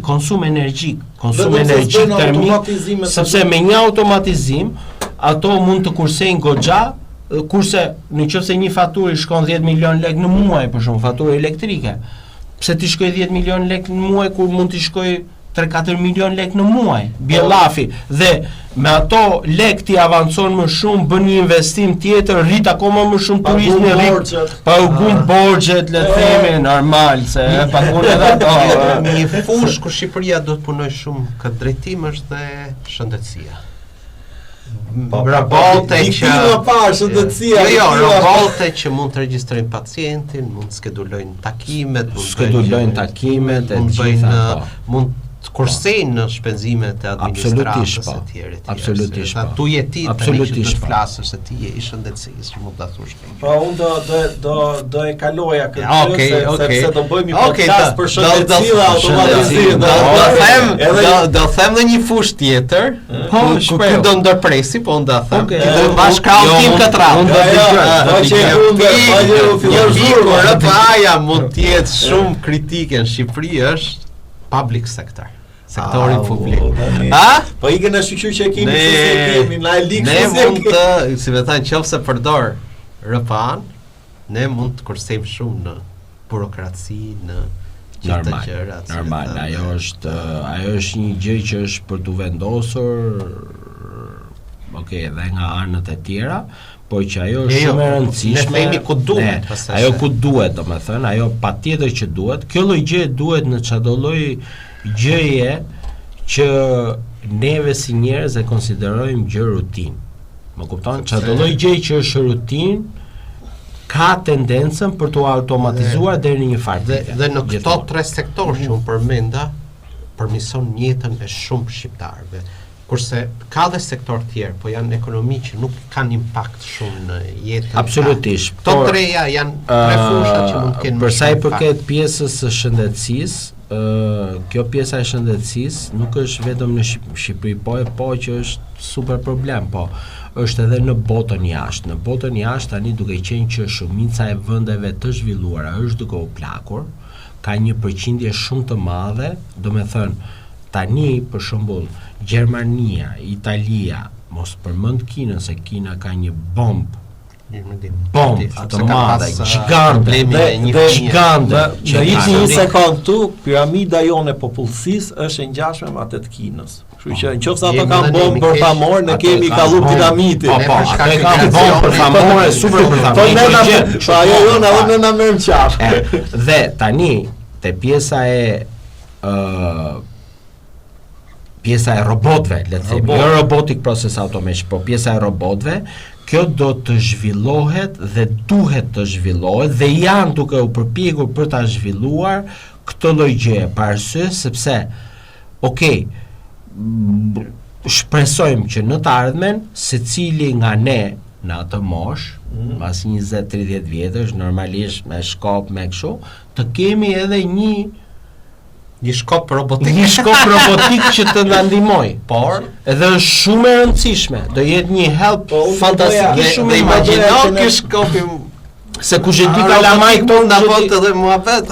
konsum energjik termik, sepse me një automatizim ato mund të kursejnë goxha, kurse nëse një faturë shkon 10 milion lek në muaj, për shembull, faturë elektrike, pse ti shkoj 10 milion lek në muaj kur mund të shkoj 3-4 milion lek në muaj, bjellafi, dhe me ato lek ti avancon më shumë, bën një investim tjetër, rrit akoma më shumë turizmi, pagun borxhet, le të themi, normal, se pagun edhe ato. Një fushë ku Shqipëria do të punojë shumë këtë drejtim është dhe shëndetësia. Robote që mund të regjistrojnë pacientin, mund të skedulojnë takimet, mund të kursejnë në shpenzimet e administratës e tjere. Absolutisht. Tu je ti tani që të flasësh se ti je i shëndetësisë, që mund ta thush këtë. Po unë do e kaloja këtë, sepse do bëjmë një podcast për shëndetësi dhe automatizim. Do them në një fushë tjetër, ku do ndërpresi, po unë do them. Do bashkëtim këtë radhë. Aja mund të jetë shumë kritike në Shqipëri është public sector. Sektori publik. Po ikën në shqyqyr që kemi na e likë. Ne mund të, si me thënë, nëse përdor RPA-n, ne mund të kursejmë shumë në burokraci, në gjithë gjërat. Normal, ajo është një gjë që është për të vendosur, edhe nga anët e tjera, por që ajo është shumë e rëndësishme. Ne themi ku duhet. Ajo ku duhet, domethënë, ajo patjetër që duhet. Kjo lloj gjë duhet në çdo lloj gjëje që neve si njerëz e konsiderojmë gjë rutinë. Më kupton? Çdo lloj gjë që është rutinë ka tendencën për të automatizuar deri në një farë. Dhe në këto 3 sektorë që unë përmenda, përmirëson jetën e shumë shqiptarëve. Kurse ka dhe sektor tjerë, po janë ekonomi që nuk kanë impakt shumë në jetën. Absolutisht. Këto treja janë 3 fusha që mund të kenë. Për sa i përket pjesës së shëndetësisë, kjo pjesa e shëndetësisë nuk është vetëm në Shqipëri, po që është super problem, po është edhe në botën jashtë. Në botën jashtë tani duke qenë që shumica e vendeve të zhvilluara është duke u plakur, ka një përqindje shumë të madhe, domethënë tani për shembull Gjermania, Italia, mos përmend Kinën, se Kina ka një bombë të madhe, gjigante. Në një sekond këtu, piramida jonë e popullsisë është e ngjashme me atë të Kinës. Kështu që nëse ato kanë bombë për famor, ne kemi kalluar dinamitin. Ne kanë bombë për famor, super për famor. Po ajo jona edhe na merr qafë. Dhe tani te pjesa e robotëve, le të themi, jo robotic process automation, po pjesa e robotëve, kjo do të zhvillohet dhe duhet të zhvillohet dhe janë duke u përpjekur për ta zhvilluar këtë lloj gjëje, për arsye sepse shpresojmë që në të ardhmen secili nga ne në atë moshë, pas 20-30 vjetësh, normalisht me shkop me kështu, të kemi edhe një shkop robotik që të na ndihmoj, por edhe është shumë e rëndësishme. Do jetë një help fantastikisht shumë. Imagjino ky shkopi se kush e di kalamaj këto na vot edhe muhabet.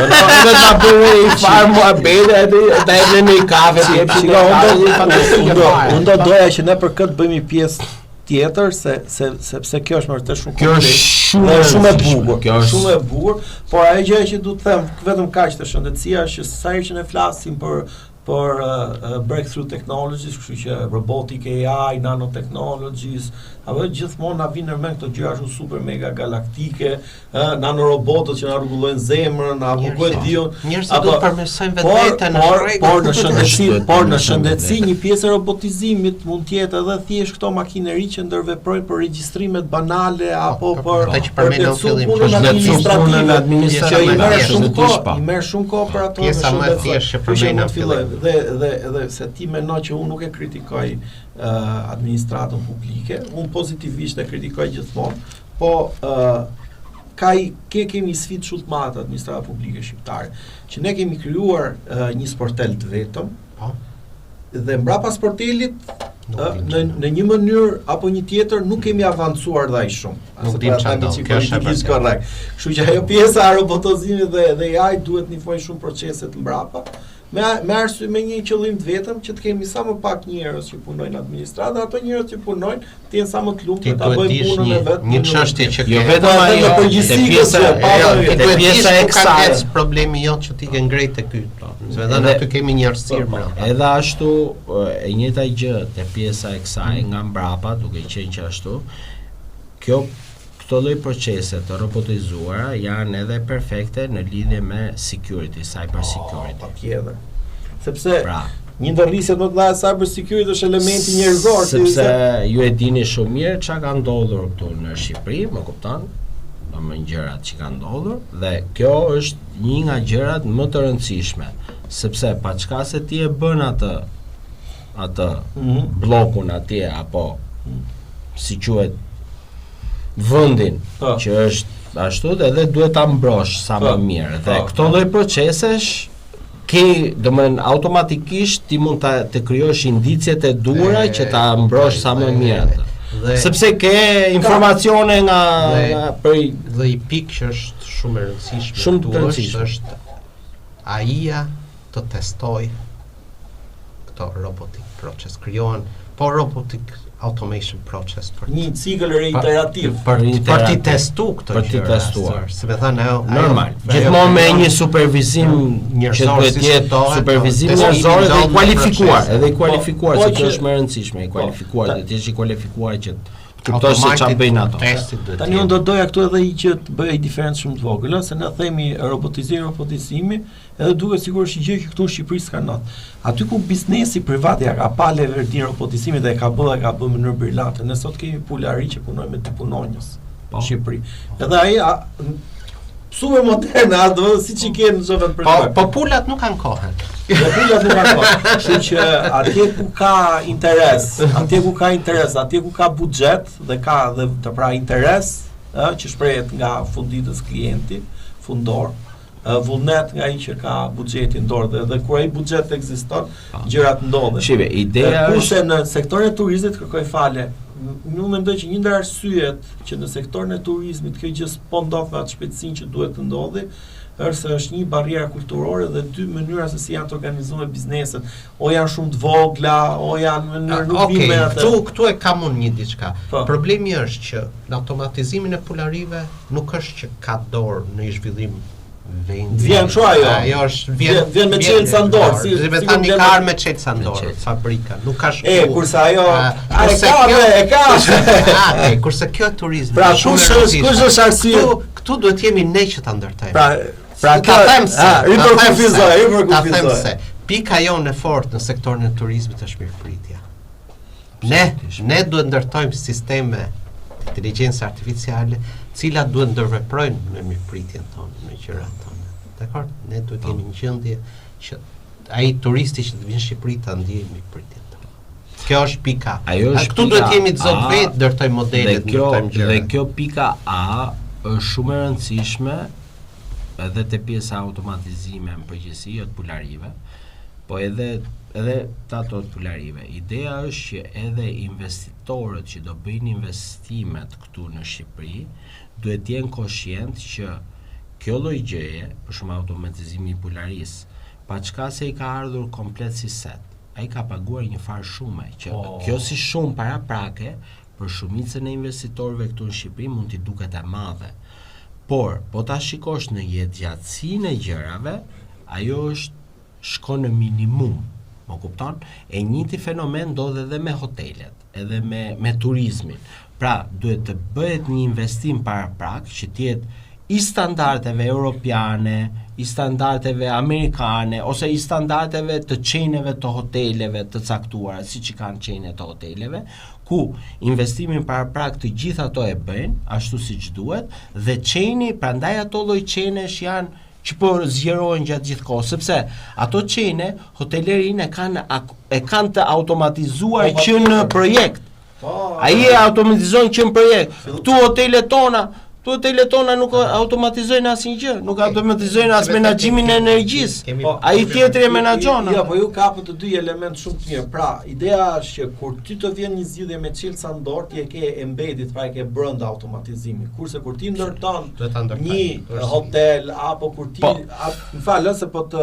Edhe ta bëjë i far muhabet, edhe në një kafe ti jep shikoj. Unë do doja që ne për këtë bëjmë pjesë tjetër sepse kjo është vërtet shumë shumë e bukur. Kjo është shumë e bukur, por ajo gjë që du të them vetëm kaq të shëndetësia është që sa herë që ne flasim për breakthrough technologies, kështu që robotic AI, nanotechnologies, apo gjithmonë na vinë në mend këto gjëra shumë super mega galaktike, nanorobotët që na rregullojnë zemrën, apo ku e diun. Njerëzit do të përmirësojnë vetveten por në shëndetësi një pjesë e robotizimit mund të jetë edhe thjesht këto makineri që ndërveprojnë për regjistrimet banale apo për administrative i merr shumë kohë për ato. Pjesa më e thjeshtë që përmendëm fillim. Dhe se ti mendon që unë nuk e kritikoj administratën publike, unë pozitivisht e kritikoj gjithmonë, po kemi sfidë shumë të madhe administrata publike shqiptare, që ne kemi krijuar një sportel të vetëm, dhe mbrapa sportelit në një mënyrë apo një tjetër nuk kemi avancuar dhe ai shumë. Kështu që ajo pjesa e robotizimit dhe AI duhet nifojnë shumë procese të mbrapa, me arsye me një qëllim të vetëm që të kemi sa më pak njerëz që punojnë në administratë, ato njerëz që punojnë të jenë sa më të lumtur ta bëjnë punën e vet. Një çështje që jo vetëm ajo, te pjesa e kësaj problemi jot që ti ke ngrej te ky. Vetëm aty kemi një arsir brenda. Edhe ashtu e njëjta gjë te pjesa e kësaj nga mbrapa, duke qenë që ashtu, këto lloj procese të robotizuara janë edhe perfekte në lidhje me security, cyber security. Patjetër. Sepse një ndër rrisjet më të mëdha e cyber security është elementi njerëzor, sepse ju e dini shumë mirë çka ka ndodhur këtu në Shqipëri, më kupton? Në gjërat që kanë ndodhur dhe kjo është një nga gjërat më të rëndësishme, sepse pa çka se ti e bën atë bllokun atje apo si quhet vendin që është ashtu edhe duhet ta mbrosh sa më mirë. Dhe këto lloj procesesh domethënë automatikisht ti mund të krijosh indicet e duhura që ta mbrosh sa më mirë atë. Sepse ke informacione nga dhe i pikë që është shumë e rëndësishme. Shumë të rëndësishme është AI-a të testoj këto robotic process, krijohen robotic automation process për një cikël reiterativ për ti testu këto për ti testuar. Se më thënë normal. Gjithmonë me një supervizim që duhet të jetë supervizim njerëzor dhe i kualifikuar, se kjo është më e rëndësishme, i kualifikuar, dhe të jesh i kualifikuar që kuptosh se çfarë bëjnë ato. Tani unë do doja këtu edhe që të bëj diferencë shumë të vogël, se ne themi robotizimi, edhe duket sigurisht gjë që këtu në Shqipëri s'ka natë. Aty ku biznesi privat ja ka pa leverdin robotizimit dhe ka bë në mënyrë brillante, ne sot kemi pulari që punojnë me dy punonjës në Shqipëri. Edhe ai super moderne, siç i kanë në zotën për po pulat nuk kanë kohën. Kështu që atje ku ka interes, atje ku ka buxhet dhe ka dhe pra interes, që shprehet nga funditës klienti, fundor, vullnet nga ai që ka buxhetin dorë dhe kur ai buxhet ekziston, gjërat ndodhen. Shive, ideja kurse në sektorin e turizmit kërkoj fale. Unë mendoj që një ndër arsyet që në sektorin e turizmit kjo gjë s'po ndodh me atë shpejtësinë që duhet të ndodhi, është një barrierë kulturore dhe dy mënyra se si janë të organizuar bizneset, o janë shumë të vogla, o janë nuk vime atë. Këtu e kam unë një diçka. Problemi është që në automatizimin e pularive nuk është që ka dorë në zhvillim vendi. Vjen kështu ajo. Ajo është vjen me çelë sa dorë, si tani ka me çelë sa dorë, fabrika. Nuk ka shku. Kurse ajo e ka. Kurse kjo turizmi. Pra kush është arsye? Këtu duhet jemi ne që ta ndërtojmë. Pra ta them se pika jonë e fortë në sektorin e turizmit është mirëpritja. Ne duhet ndërtojmë sisteme të inteligjencë artificiale, cilat duhet ndërveprojnë në mirëpritjen tonë, në gjërat tonë. Dakor? Ne duhet jemi në gjendje që ai turisti që të vinë në Shqipëri ta ndjejë mirëpritjen tonë. Kjo është pika. Këtu duhet jemi të zot vetë ndërtojmë modelet, ndërtojmë gjëra. Dhe kjo pika A është shumë e rëndësishme edhe te pjesa automatizime në përgjithësi të pularive, po edhe të ato të pularive. Ideja është që edhe investitorët që do bëjnë investimet këtu në Shqipëri duhet të jenë koshient që kjo lloj gjëje, për shembull automatizimi i pularisë, pa çka se i ka ardhur komplet si set. Ai ka paguar një farë shume, që kjo si shumë paraprake për shumicën e investitorëve këtu në Shqipëri mund t'i duket e madhe. Por, po ta shikosh në jetëgjatësinë e gjërave, ajo shkon në minimum, më kupton? E njëjti fenomen ndodh edhe me hotelet, edhe me turizmin. Pra, duhet të bëhet një investim paraprak që të jetë i standardeve europiane, i standardeve amerikane, ose i standardeve të çeneve të hoteleve të caktuara, siç i kanë çenet të hoteleve, ku investimin paraprak të gjitha ato e bëjnë, ashtu siç duhet, dhe çeni, prandaj ato lloj çenesh janë që po zgjerohen gjatë gjithë kohës, sepse ato çene hotelerinë e kanë të automatizuar që në projekt. Ai e automatizon që në projekt. Këtu hotelet tona nuk automatizojnë asnjë gjë, nuk automatizojnë as menaxhimin e energjisë. Ai tjetri e menaxhon. Jo, po ju kapët të dy elementë shumë të mirë. Pra, ideja është që kur ti të vjen një zgjidhje me çelësa ndor, ti e ke embedded, pra e ke brenda automatizimit. Kurse kur ti ndërton një hotel apo kur ti, më fal, se po të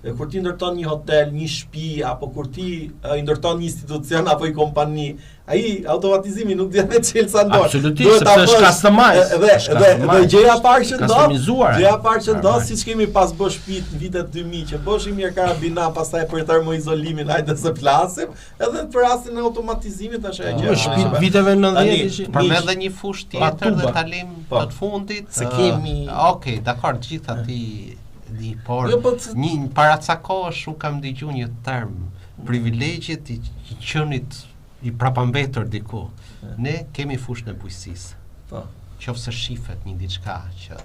Dhe kur ti ndërton një hotel, një shtëpi apo kur ti i ndërton një institucion apo një kompani, ai automatizimi nuk vjen me çel sa ndosh. Absolutisht, sepse është customize. Dhe gjëja e parë që ndodh, gjëja e parë që Normal. ndodh siç kemi pas bë shtëpit në vitet 2000 që bësh i mirë karabina, pastaj për termoizolimin hajde se flasim, edhe për rastin e automatizimit tash ajo gjë. Shtëpit viteve 90 Për me dhe një fush tjetër dhe talim Po. të fundit. Se kemi Okej, dakor, gjitha ti di, por Jo, po një para ca kohësh unë kam dëgjuar një term, privilegjit i qenit i prapambetur diku. Ne kemi fushën e bujqësisë. Po. Qofse shifet një diçka që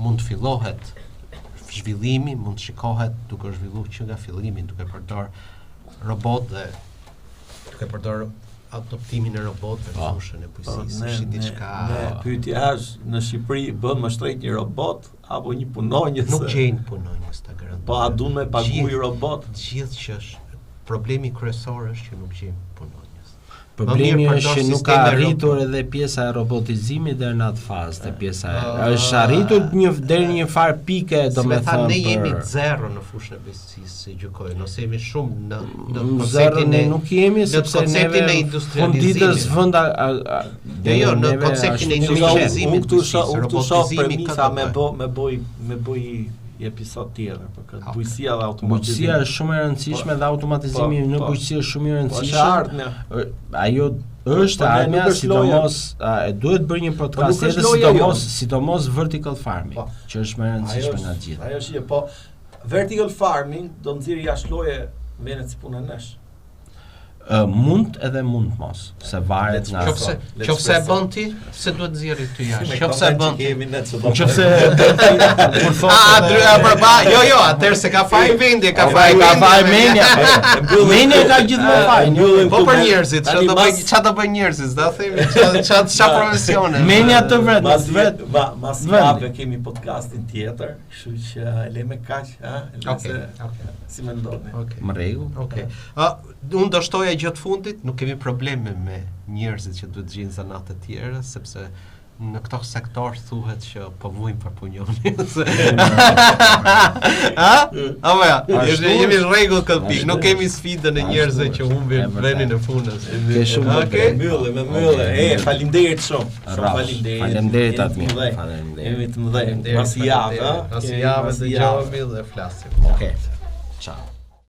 mund të fillohet zhvillimi, mund të shikohet duke zhvilluar që nga fillimi, duke përdor robot dhe duke përdor adoptimin e robotëve në fushën e bujqësisë, është diçka. Pyetja është në Shqipëri bën më shtrejt një robot apo një punonjës? Nuk gjejnë punonjës ta garantoj. Po a duan me paguaj robot? Gjithë që është problemi kryesor është që nuk gjejmë punonjës. Problemi Më mirë është që përdor nuk ka sisteme arritur edhe pjesa e robotizimit deri në atë fazë, te pjesa është arritur deri një farë pike, domethënë. Ne jemi zero në fushën e bujqësisë, si gjykojnë, ose jemi shumë në zero konceptin ne e nuk jemi sepse konceptin e neve industrializimit. funditës vënda Jo, në konceptin e industrializimit. Unë këtu shoh robotizimi premisa ka me bëj një episod tjetër për këtë bujqësia dhe automatizimi. Bujqësia është shumë e rëndësishme dhe automatizimi në bujqësi është shumë i rëndësishëm. Po ardhmja. Ajo është ardhmja, sidomos duhet bërë një podcast edhe sidomos vertical farming, që është më e rëndësishme nga gjithë. Ajo është, po vertical farming do nxjerrë jashtë loje menet si punën nesh. Mund edhe mund mos, se varet nga Qofse e bën ti, se duhet nxjerrë ty jashtë. Qofse e bën ti. Nëse Jo, atëherë se ka faj vendi, ka faj menja. Menja ka gjithmonë faj. Po për njerëzit, çfarë do bëjnë njerëzit, do themi, çfarë profesione. Menja të vet. Mas javë kemi podcastin tjetër, kështu që le me kaq, Okej. si mendoni? Më rregull. Okej. Unë do shtoja gjatë fundit, nuk kemi probleme me njerëzit që duhet gjejnë zanate të tjera, sepse në këto sektor thuhet që po vujmë për punjonit. Apo ja, jemi në rregull këtë pikë, nuk kemi sfidën e njerëzve që humbin vendin e punës. Ke shumë Okej, mbyllë. Faleminderit shumë. Faleminderit atë. Jemi të mëdhenj. Pas javë, Pas javë dëgjohemi dhe flasim. Okej. Ciao.